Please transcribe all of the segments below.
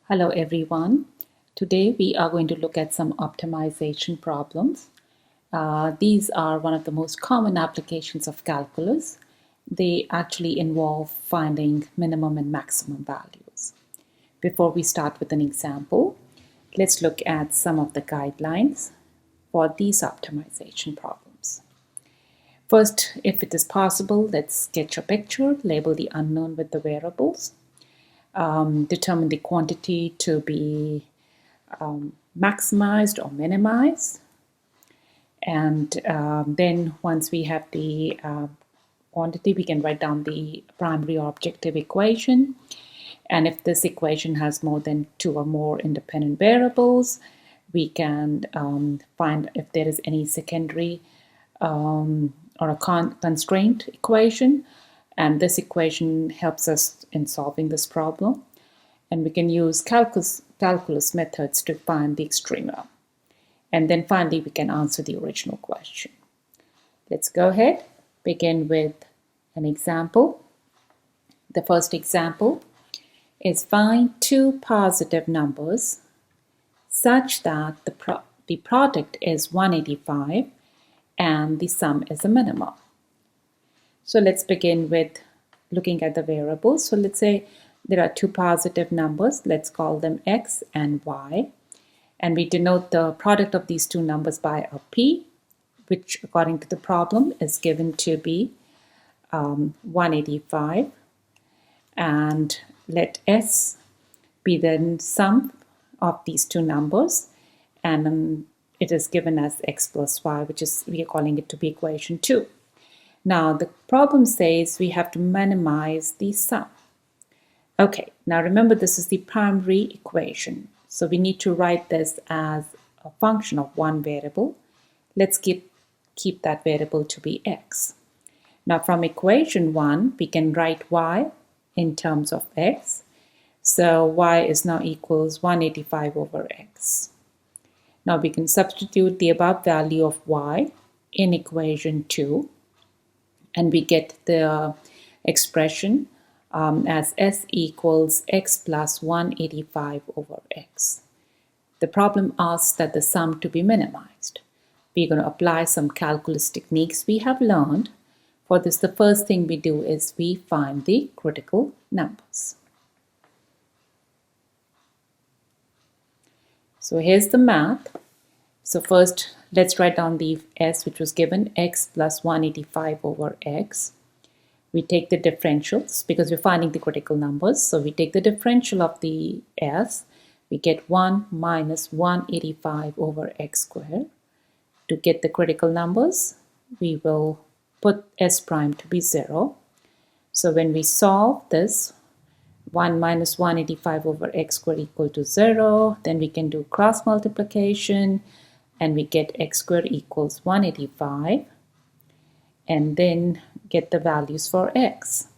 Hello everyone. Today we are going to look at some optimization problems. These are one of the most common applications of calculus. They actually involve finding minimum and maximum values. Before we start with an example, let's look at some of the guidelines for these optimization problems. First, if it is possible, let's sketch a picture, label the unknown with the variables. Determine the quantity to be maximized or minimized. And then once we have the quantity, we can write down the primary or objective equation. And if this equation has more than two or more independent variables, we can find if there is any secondary or a constraint equation. And this equation helps us in solving this problem. And we can use calculus methods to find the extrema. And then finally, we can answer the original question. Let's go ahead, begin with an example. The first example is find two positive numbers such that the product is 185 and the sum is a minimum. So let's begin with looking at the variables. So let's say there are two positive numbers. Let's call them x and y. And we denote the product of these two numbers by a p, which according to the problem is given to be 185. And let s be the sum of these two numbers. And it is given as x plus y, which is, we are calling it to be equation 2. Now, the problem says we have to minimize the sum. Okay, now remember this is the primary equation. So we need to write this as a function of one variable. Let's keep that variable to be x. Now from equation 1, we can write y in terms of x. So y is now equals 185 over x. Now we can substitute the above value of y in equation 2. And we get the expression as s equals x plus 185 over x. The problem asks that the sum to be minimized. We're going to apply some calculus techniques we have learned. For this, the first thing we do is we find the critical numbers. So here's the math. So first, let's write down the s, which was given, x plus 185 over x. We take the differentials because we're finding the critical numbers. So we take the differential of the s. We get 1 minus 185 over x squared. To get the critical numbers, we will put s prime to be 0. So when we solve this, 1 minus 185 over x squared equal to 0. Then we can do cross multiplication. And we get x squared equals 185, and then get the values for x.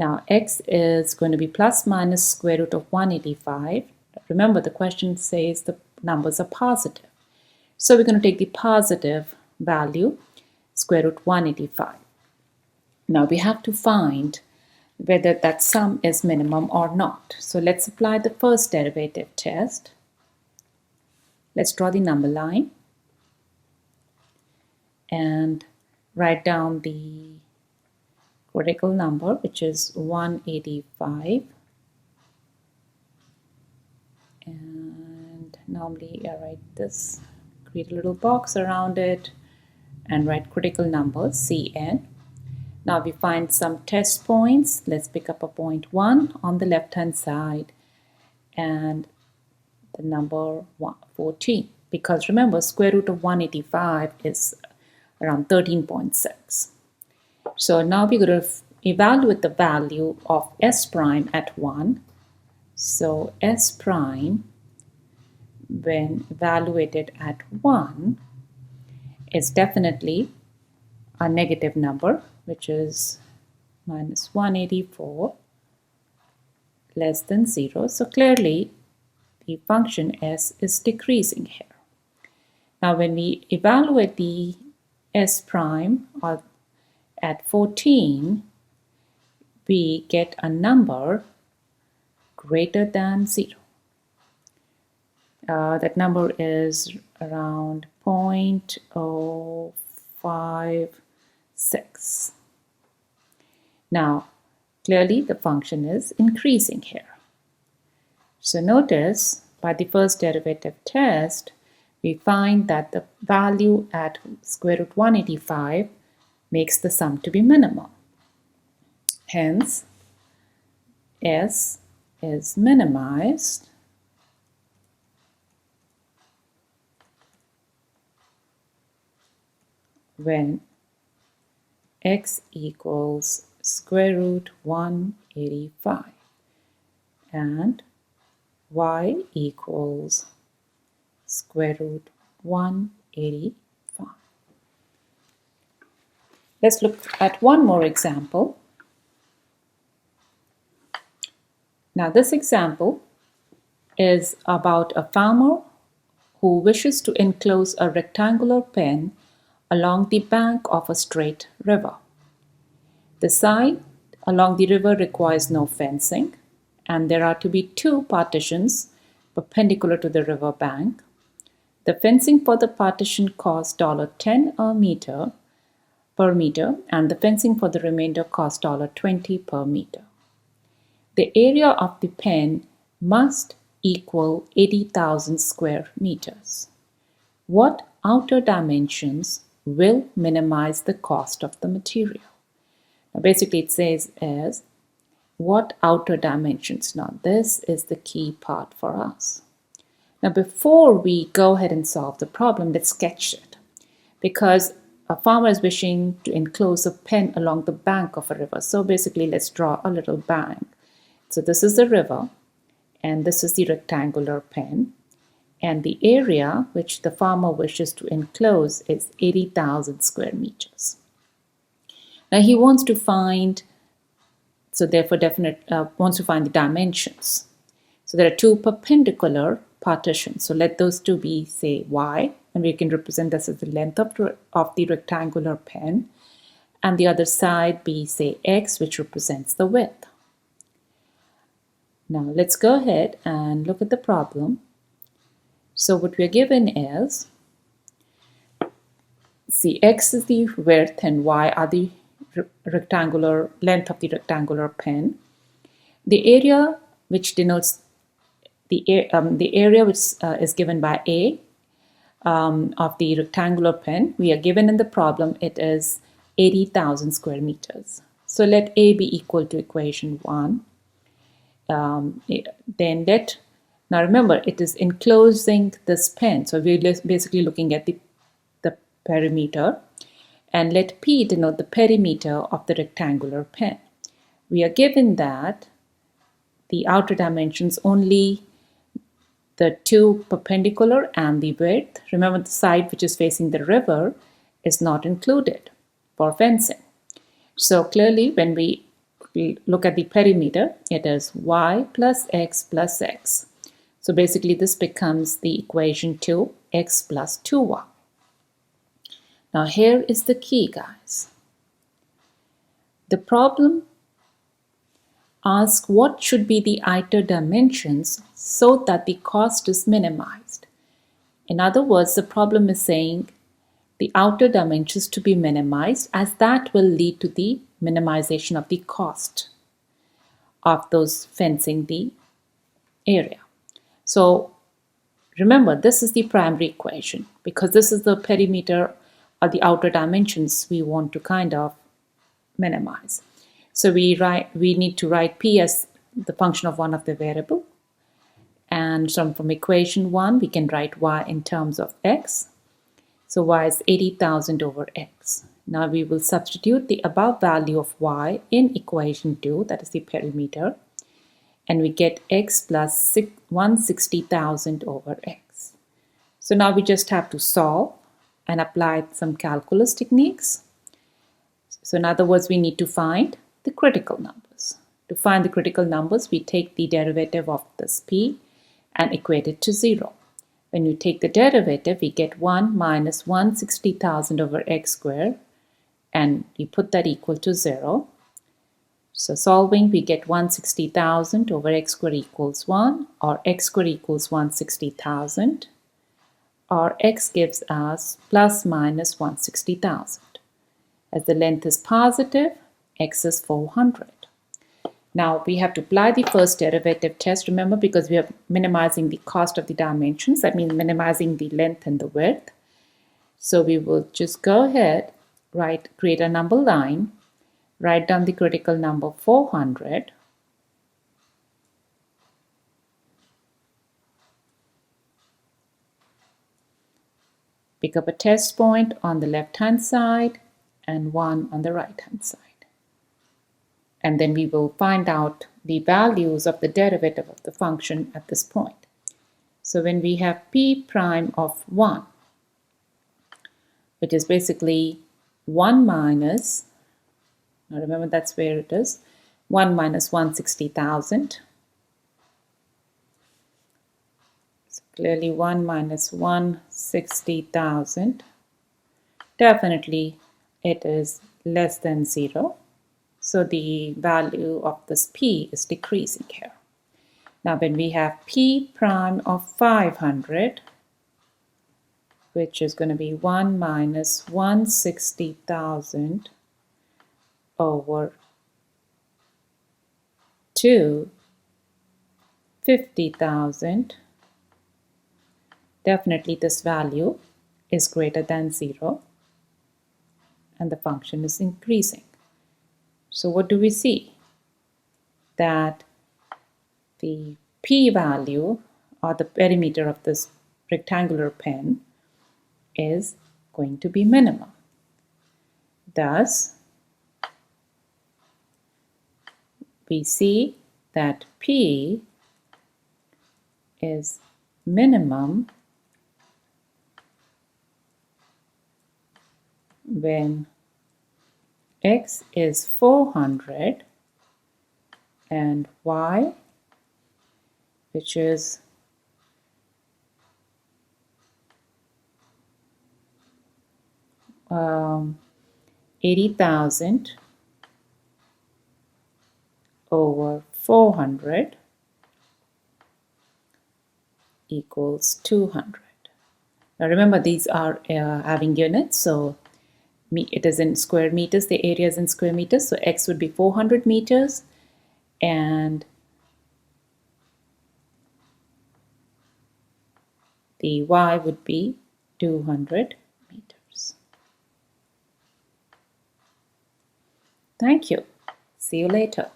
Now x is going to be plus minus square root of 185. Remember, the question says the numbers are positive. So we're going to take the positive value, square root 185. Now we have to find whether that sum is minimum or not. So let's apply the first derivative test. Let's draw the number line and write down the critical number, which is 185. And normally I write this, create a little box around it and write critical number, Cn. Now we find some test points. Let's pick up a point 1 on the left hand side and the number 14, because remember square root of 185 is around 13.6. So now we're going to evaluate the value of s prime at 1. So s prime, when evaluated at 1, is definitely a negative number, which is minus 184 less than 0. So clearly the function s is decreasing here. Now when we evaluate the s prime at 14, we get a number greater than 0. That number is around 0.056. Now, clearly the function is increasing here. So notice, by the first derivative test, we find that the value at square root 185 makes the sum to be minimal. Hence, S is minimized when x equals square root 185 and y equals square root 185. Let's look at one more example. Now this example is about a farmer who wishes to enclose a rectangular pen along the bank of a straight river. The side along the river requires no fencing, and there are to be 2 partitions perpendicular to the river bank. The fencing for the partition costs $10 per meter, and the fencing for the remainder costs $20 per meter. The area of the pen must equal 80,000 square meters. What outer dimensions will minimize the cost of the material? Now basically it says as what outer dimensions. Now this is the key part for us. Now before we go ahead and solve the problem, let's sketch it. Because a farmer is wishing to enclose a pen along the bank of a river. So basically let's draw a little bank. So this is the river and this is the rectangular pen. And the area which the farmer wishes to enclose is 80,000 square meters. Now he wants to find, so therefore wants to find the dimensions. So there are 2 perpendicular partitions. So let those 2 be, say, y, and we can represent this as the length of the rectangular pen, and the other side be, say, x, which represents the width. Now let's go ahead and look at the problem. So what we are given is, see, x is the width and y are the rectangular length of the rectangular pen. The area which denotes the area which is given by A of the rectangular pen, we are given in the problem it is 80,000 square meters. So let A be equal to equation 1. Now remember, it is enclosing this pen. So we're basically looking at the perimeter. And let P denote the perimeter of the rectangular pen. We are given that the outer dimensions only the 2 perpendicular and the width. Remember, the side which is facing the river is not included for fencing. So clearly when we look at the perimeter, it is y plus x plus x. So basically this becomes the equation 2, x plus 2y. Now here is the key, guys. The problem asks what should be the outer dimensions so that the cost is minimized. In other words, the problem is saying the outer dimensions to be minimized, as that will lead to the minimization of the cost of those fencing the area. So remember, this is the primary equation because this is the perimeter or the outer dimensions we want to kind of minimize. So we need to write P as the function of one of the variable, and from equation 1 we can write y in terms of x. So y is 80,000 over x. Now we will substitute the above value of y in equation 2, that is the perimeter, and we get x plus 160,000 over x. So now we just have to solve and apply some calculus techniques. So in other words, we need to find the critical numbers. To find the critical numbers, we take the derivative of this p and equate it to 0. When you take the derivative, we get 1 minus 160,000 over x squared, and you put that equal to 0. So solving, we get 160,000 over x squared equals 1, or x squared equals 160,000, or x gives us plus minus 160,000. As the length is positive, x is 400. Now we have to apply the first derivative test, remember, because we are minimizing the cost of the dimensions. That means minimizing the length and the width. So we will just go ahead, create a number line, write down the critical number 400. Pick up a test point on the left-hand side and one on the right-hand side. And then we will find out the values of the derivative of the function at this point. So when we have p prime of 1, which is basically 1 minus, now remember that's where it is, 1 minus 160,000. So clearly 1 minus 160,000. Definitely it is less than 0. So the value of this p is decreasing here. Now when we have p prime of 500, which is going to be 1 minus 160,000 over 2, 50,000. Definitely this value is greater than 0 and the function is increasing. So what do we see? That the p-value, or the perimeter of this rectangular pen, is going to be minimum. Thus, we see that p is minimum when x is 400 and y, which is 80,000 over 400 equals 200. Now remember, these are having units, so it is in square meters, the area is in square meters, so x would be 400 meters and the y would be 200 meters. Thank you. See you later.